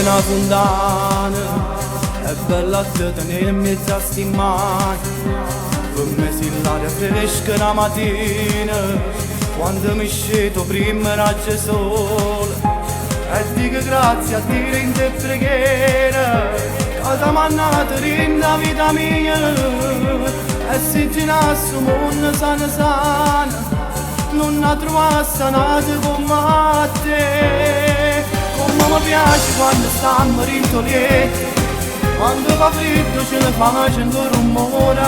una fontana, è bella a te tenere in mezzo a sti mani. Per me si l'aria fresca la mattina, quando mi sceto prima raggi sole. E dico grazie a Dio in te preghiera, che ti mannata rinda vita mia. E se girasse il mondo sana sana, non ha trovato sanata come te. Come mi piace quando stiamo rintolietti, quando fa freddo ce ne facendo rumore.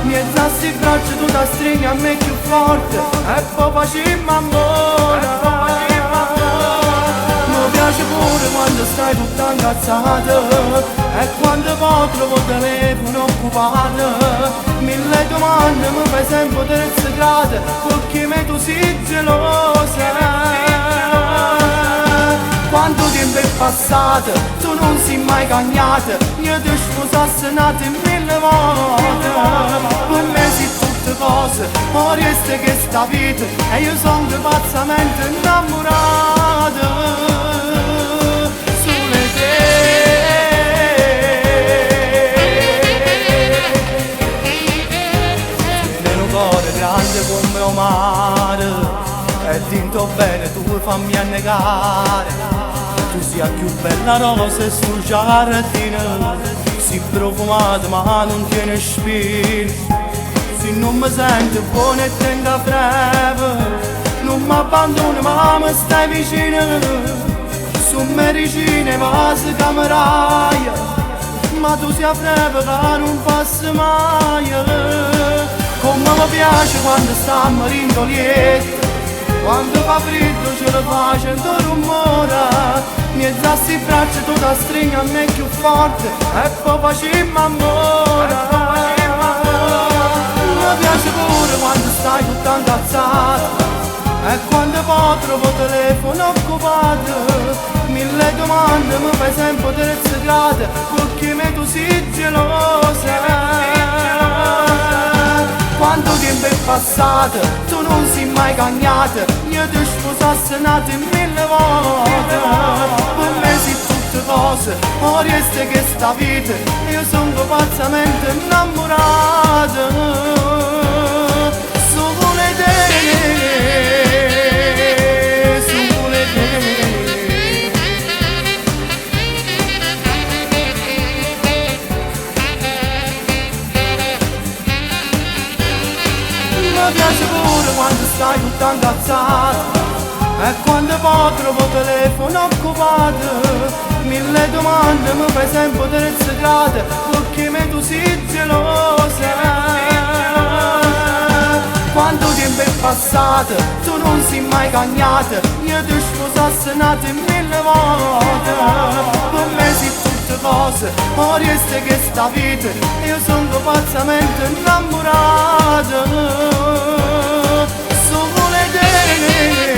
Mezzo a sti braccia tu ti stringi a me più forte e poi facciamo amore. Mi piace pure quando stai tutta incazzata e quando poi trovo il telefono occupato. Mille domande mi fai sempre 3 gradi perché me tu sei gelosa. Quanto tempo è passato, tu non sei mai cagnata. Io ti sposassi nati 1000 volte. Per me sei tutte cose, ma resta che sta vita e io sono pazzamente innamorata. Solo te. Tieni un cuore grande come un mare e tinto bene tu fammi annegare. Tu sia più bella rosa e sul giardino, si profumata ma non tiene spine. Se non mi senti buona e tenga breve, non mi abbandoni ma mi stai vicino. Su medicine vasi cameraia, ma tu sia breve che non passa mai. Come mi piace quando stiamo rintolietti, quando fa freddo ce lo facendo rumore. Mezzo a sti braccia tu ti stringi a me più forte e poi facciamo amore. Mi piace pure quando stai tutta incazzata e quando poi trovo il telefono occupato. Mille domande mi fai sempre 3 gradi perché me tu sei gelosa. Quanto tempo è passato, tu non sei mai cagnata. Io ti sposassi nati 1000 volte. Per me sei tutte cose, ma resta che sta vita io sono pazzamente innamorata. Solo te. Mi piace pure quando stai tutta incazzata e quando poi trovo il telefono occupato. Mille domande mi fai sempre 3 gradi perché me tu sei gelosa. Quanto tempo è passato, tu non sei mai cagnata. Io ti sposassi nati 1000 volte. Per me sei tutte cose, ma resta che sta vita io sono pazzamente innamorata. Solo te.